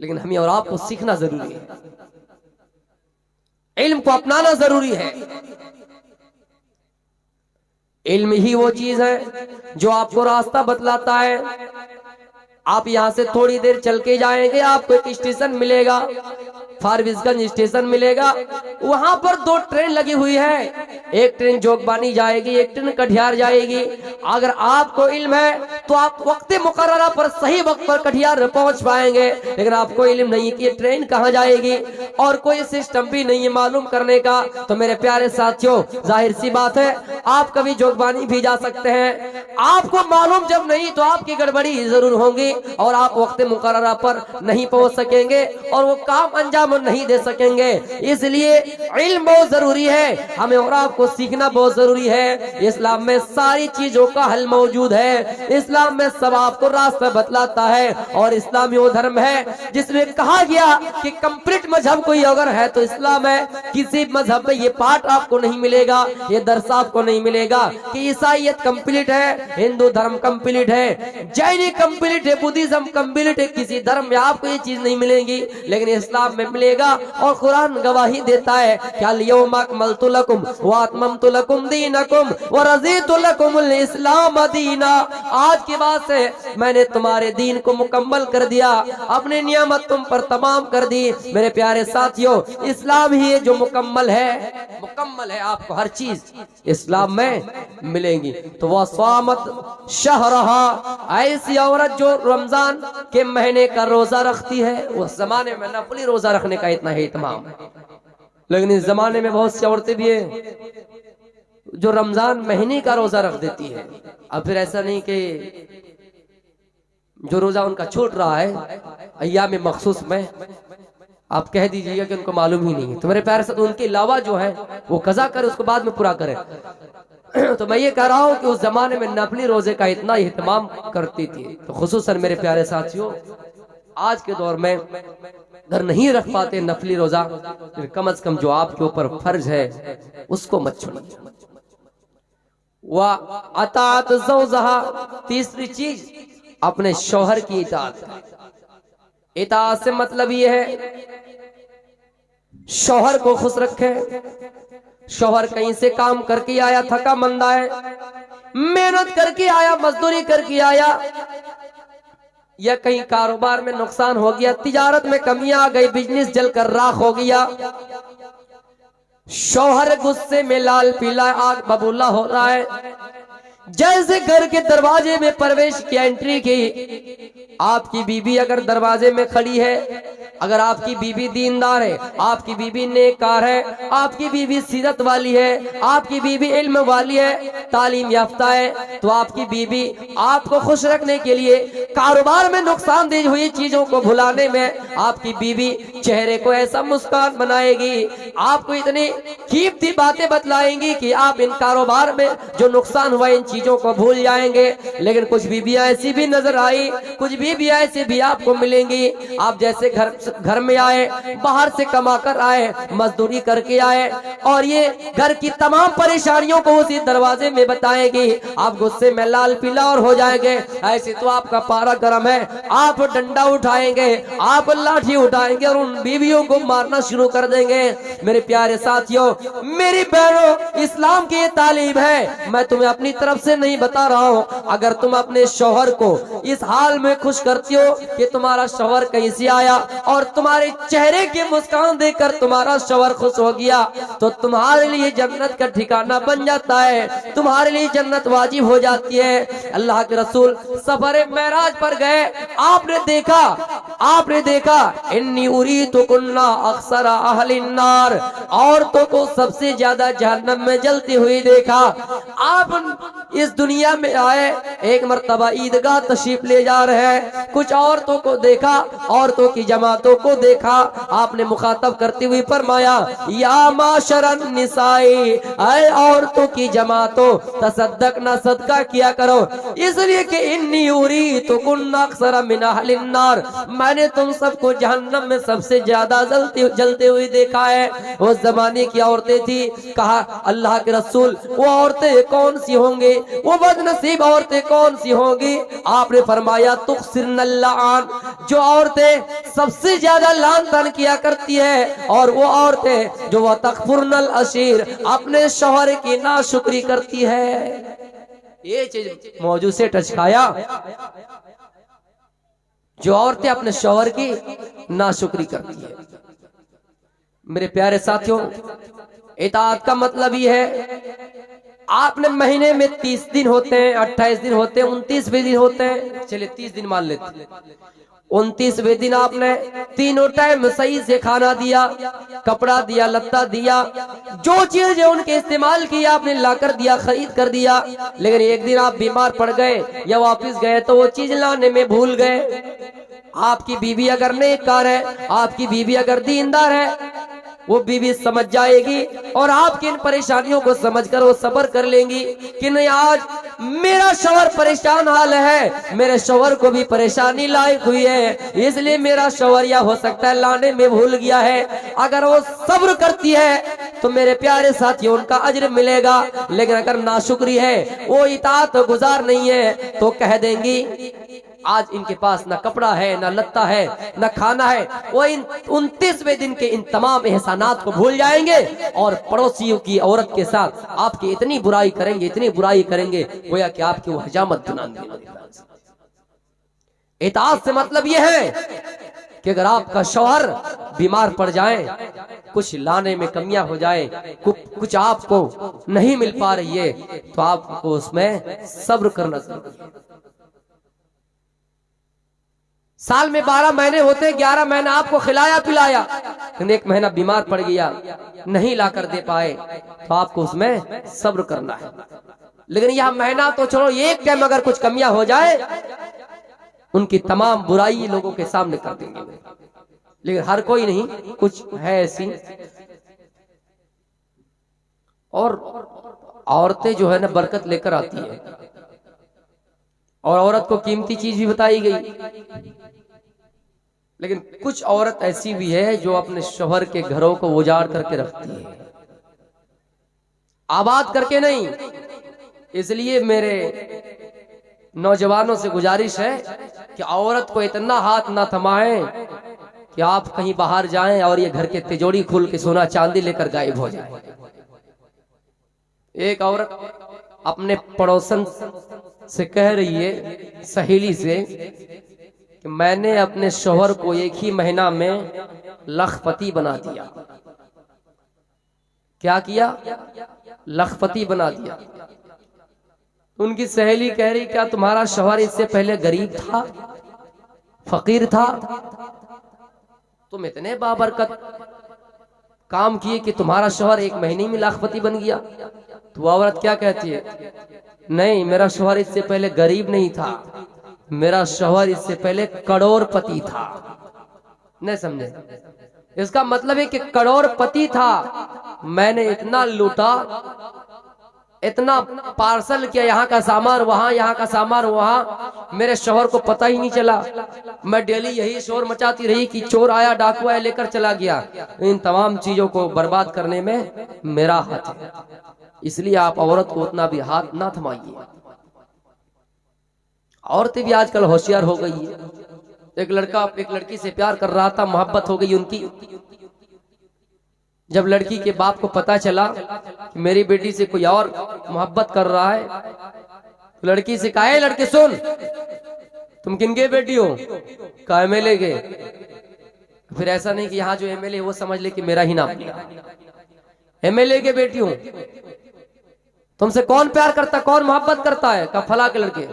लेकिन हमें और आपको सीखना जरूरी है, इल्म को अपनाना जरूरी है। इल्म ही वो चीज है जो आपको रास्ता बतलाता है। आप यहां से थोड़ी देर चल के जाएंगे, आपको एक स्टेशन मिलेगा, फारबिसगंज स्टेशन मिलेगा। वहां पर 2 ट्रेन लगी हुई है, एक ट्रेन जोगबानी जाएगी, एक ट्रेन कटिहार जाएगी। अगर आपको इल्म है तो आप वक्त मुकर्ररा पर सही वक्त पर कटिहार पहुंच पाएंगे। लेकिन आपको इल्म नहीं कि ट्रेन कहां जाएगी और कोई सिस्टम भी नहीं है मालूम करने का, तो मेरे प्यारे साथियों जाहिर सी बात है आप कभी जोगबानी भी जा सकते हैं। आपको मालूम जब नहीं तो आपकी गड़बड़ी जरूर होगी और आप वक्त मुकर्ररा पर नहीं पहुंच सकेंगे और वो काम अंजाम नहीं दे सकेंगे। इसलिए इल्म बहुत जरूरी है, हमें और आपको सीखना बहुत जरूरी है। इस्लाम में सारी चीजों का हल मौजूद है, इस्लाम में सब आपको रास्ता बतलाता है। और इस्लाम वो धर्म है जिसमें कहा गया कि कंप्लीट मजहब कोई अगर है तो इस्लाम है। किसी मजहब में ये पाठ आपको नहीं मिलेगा, ये दर्स आपको नहीं मिलेगा कि ईसाईयत कंप्लीट है, हिंदू धर्म कंप्लीट है, जैनी कंप्लीट है, बुद्धिज्म कंप्लीट है। किसी धर्म में आपको ये चीज नहीं मिलेगी, लेकिन इस्लाम में मिलेगा। और कुरान गवाही देता है कि अल-यौमा अकमलतु लकुम व अतममतु लकुम दीनकुम व रज़ीतु लकुमुल इस्लाम दीना। आज के बाद से मैंने तुम्हारे दीन को मुकम्मल कर दिया, अपनी नियामत तुम पर तमाम कर दी। मेरे प्यारे साथियों इस्लाम ही है जो मुकम्मल है, मुकम्मल है। आपको हर चीज इस्लाम में मिलेगी। तो वह स्वामत शहरहा, ऐसी औरत जो रमजान के महीने का रोजा रखती है। उस जमाने में नफली रोजा रखने का इतना ही इत्माम है, लेकिन इस जमाने में बहुत सी औरतें भी है जो रमजान महीने का रोजा रख देती है। अब फिर ऐसा नहीं कि जो रोजा उनका छूट रहा है अय्याम मखसूस में आप कह दीजिएगा कि उनको मालूम ही नहीं है। तो मेरे प्यारे साथ उनके अलावा जो है वो कज़ा करे, उसको बाद में पूरा करे। तो मैं ये कह रहा हूँ कि उस जमाने में नफली रोजे का इतना एहतमाम करती थी। तो खुसूसन मेरे प्यारे साथियों आज के दौर में अगर नहीं रख पाते नफली रोजा, फिर कम से कम जो आपके ऊपर फर्ज है उसको मत छोड़िए। वा अतात ज़ौजहा, तीसरी चीज अपने शौहर की इताअत। इताअत से मतलब ये है शौहर को खुश रखे। शौहर कहीं से काम करके आया, थका मंदा है, मेहनत करके आया, मजदूरी करके आया, या कहीं कारोबार में नुकसान हो गया, तिजारत में कमियां आ गई, बिजनेस जलकर राख हो गया, शौहर गुस्से में लाल पीला आग बबूला हो रहा है। जैसे घर के दरवाजे में प्रवेश की, एंट्री की, आपकी बीबी अगर दरवाजे में खड़ी है, अगर आपकी बीबी दीनदार है, आपकी बीबी नेककार है, आपकी बीबी सीरत वाली है, आपकी बीबी इल्म वाली है, तालीम याफ्ता है, तो आपकी बीबी आपको खुश रखने के लिए कारोबार में नुकसानदेह हुई चीजों को भुलाने में आपकी बीबी चेहरे को ऐसा मुस्कान बनाएगी, आपको इतनी कीमती बातें बतलाएंगी कि आप इन कारोबार में जो नुकसान हुआ इन चीजों को भूल जाएंगे। लेकिन कुछ बीबियां ऐसी भी नजर आई, कुछ बीबियां ऐसी भी आपको मिलेंगी, आप जैसे घर में आए, बाहर से कमा कर आए, मजदूरी करके आए, और ये घर की तमाम परेशानियों को उसी दरवाजे में बताएंगी। आप गुस्से में लाल पीला और हो जाएंगे। ऐसे तो आपका पारा गर्म है, आप डंडा उठाएंगे, आप लाठी उठाएंगे और उन बीवियों को मारना शुरू कर देंगे। मेरे प्यारे साथियों, मेरी बहनों, इस्लाम की तालीम है, मैं तुम्हें अपनी तरफ से नहीं बता रहा हूँ। अगर तुम अपने शौहर को इस हाल में खुश करती हो कि तुम्हारा शौहर कहीं से आया और तुम्हारे चेहरे की मुस्कान देखकर तुम्हारा शौहर खुश हो गया, तो तुम्हारे लिए जन्नत का ठिकाना बन जाता है, तुम्हारे लिए जन्नत वाजिब हो जाती है। अल्लाह के रसूल सफर मेराज पर गए, आपने देखा इन्नी उरीतु कुन्ना अक्सर अहलिन नार, औरतों को सबसे ज्यादा जहन्नम में जलती हुई देखा। आप इस दुनिया में आए, एक मर्तबा ईदगाह तशरीफ ले जा रहे हैं, कुछ औरतों को देखा, औरतों की जमातों को देखा, आपने मुखातब करते हुए फरमाया या माशरन निसाई, ऐ औरतों की जमातों, तसद्दक ना सदका किया करो, इसलिए कि इन्नी उरीतु कुन्ना अक्सर मिन अहलिन नार, मैंने तुम सबको जहन्नम में सबसे ज्यादा जलते हुए देखा है। उस जमाने की औरतें थी। कहा अल्लाह के रसूल वो औरतें कौन सी होंगी, वो बदनसीब औरतें कौन सी होंगी? आपने फरमाया तुक्सिरन लान, जो औरतें सबसे ज्यादा लान तान किया करती है, और वो औरतें जो वह तकफुरनल अशीर, अपने शौहर की नाशुक्री करती है। ये चीज मौजू से टच खाया, जो औरतें अपने शौहर की नाशुक्री करती है। मेरे प्यारे साथियों, इताअत का मतलब ये है, आपने महीने में 30 दिन होते हैं, 28 दिन होते हैं, 29वें दिन होते हैं, चलिए 30 दिन मान लेते हैं। 29वें दिन आपने तीनों टाइम सही से खाना दिया, कपड़ा दिया, लत्ता दिया, जो चीज है उनके इस्तेमाल की आपने लाकर दिया, खरीद कर दिया। लेकिन एक दिन आप बीमार पड़ गए या वापस गए तो वो चीज लाने में भूल गए। आपकी बीवी अगर नेककार है, आपकी बीवी अगर दीनदार है, वो बीवी समझ जाएगी और आपकी इन परेशानियों को समझकर वो सब्र कर लेंगी कि नहीं, आज मेरा शौहर परेशान हाल है, मेरे शौहर को भी परेशानी लायक हुई है, इसलिए मेरा शौहर या हो सकता है लाने में भूल गया है। अगर वो सब्र करती है तो मेरे प्यारे साथियों उनका अज्र मिलेगा। लेकिन अगर नाशुक्री है, वो इताअत गुजार नहीं है, तो कह देंगी आज इनके पास ना कपड़ा है, ना लत्ता है, ना खाना है। वो इन 29वें दिन के इन तमाम एहसानात को भूल जाएंगे और पड़ोसियों की औरत के साथ आपकी इतनी बुराई करेंगे, इतनी बुराई करेंगे, गोया कि आपकी वो हजामत गुनाह। इताअत से मतलब ये है कि अगर आपका शौहर बीमार पड़ जाए, कुछ लाने में कमियां हो जाए, कुछ आपको नहीं मिल पा रही है, तो आपको उसमें सब्र करना जरूरी है। साल में 12 महीने होते, 11 महीना आपको खिलाया पिलाया, लेकिन एक महीना बीमार पड़ गया, नहीं ला कर दे पाए, तो आपको उसमें सब्र करना है। लेकिन यह महीना तो छोड़ो, एक टाइम अगर कुछ कमियां हो जाए, उनकी तमाम बुराई लोगों के सामने कर देंगे। लेकिन हर कोई नहीं, कुछ है ऐसी। और औरतें जो है ना बरकत लेकर आती है, और औरत को कीमती चीज भी बताई गई। लेकिन कुछ औरत ऐसी भी है जो अपने शौहर के घरों को उजाड़ करके रखती है, आबाद करके नहीं। इसलिए मेरे नौजवानों से गुजारिश है कि औरत को इतना हाथ ना थमाएं कि आप कहीं बाहर जाएं और ये घर के तिजोरी खोल के सोना चांदी लेकर गायब हो जाए। एक औरत अपने पड़ोसन से कह रही है, सहेली से, कि मैंने अपने शौहर को एक ही महीना में लखपति बना दिया। क्या किया? लखपति बना दिया। उनकी सहेली कह रही, क्या तुम्हारा शौहर इससे पहले गरीब था, फकीर था? तुम इतने बाबरकत काम किए कि तुम्हारा शौहर एक महीने में लखपति बन गया। तो औरत क्या कहती है, नहीं, मेरा शौहर इससे पहले गरीब नहीं था, मेरा शौहर इससे पहले करोड़पति था। नहीं समझे? इसका मतलब है कि करोड़पति था, मैंने इतना लूटा, इतना पार्सल किया, यहाँ का सामान वहां, यहाँ का सामान वहां, मेरे शौहर को पता ही नहीं चला। मैं डेली यही शोर मचाती रही कि चोर आया, डाकू आया, लेकर चला गया। इन तमाम चीजों को बर्बाद करने में मेरा हाथ है। इसलिए आप औरत को उतना भी हाथ ना थमाइए। औरतें भी आजकल होशियार हो गई है। एक लड़का एक लड़की से प्यार कर रहा था, मोहब्बत हो गई उनकी। जब लड़की के बाप को पता चला कि मेरी बेटी से कोई और मोहब्बत कर रहा है, तो लड़की से कहा, लड़के सुन, तुम किनके बेटी हो? कहा एमएलए के। फिर ऐसा नहीं कि यहाँ जो एमएलए वो समझ ले कि मेरा ही नाम, एमएलए के बेटी हूं। तुमसे कौन प्यार करता, कौन मोहब्बत करता है? कहा फला के लड़के।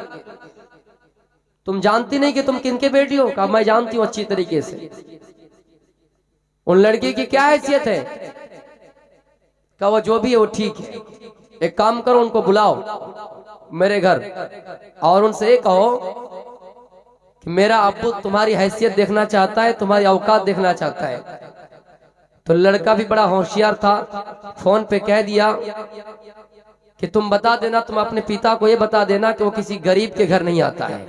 तुम जानती नहीं कि तुम किनके बेटी हो? कहा मैं जानती हूं अच्छी तरीके से। उन लड़के की क्या हैसियत है? कहा वो जो भी है वो ठीक है। एक काम करो, उनको बुलाओ मेरे घर और उनसे कहो कि मेरा अब्बू तुम्हारी हैसियत देखना चाहता है, तुम्हारी औकात देखना चाहता है। तो लड़का भी बड़ा होशियार था, फोन पे कह दिया कि तुम बता देना, तुम अपने पिता को ये बता देना कि वो किसी गरीब के घर नहीं आता है।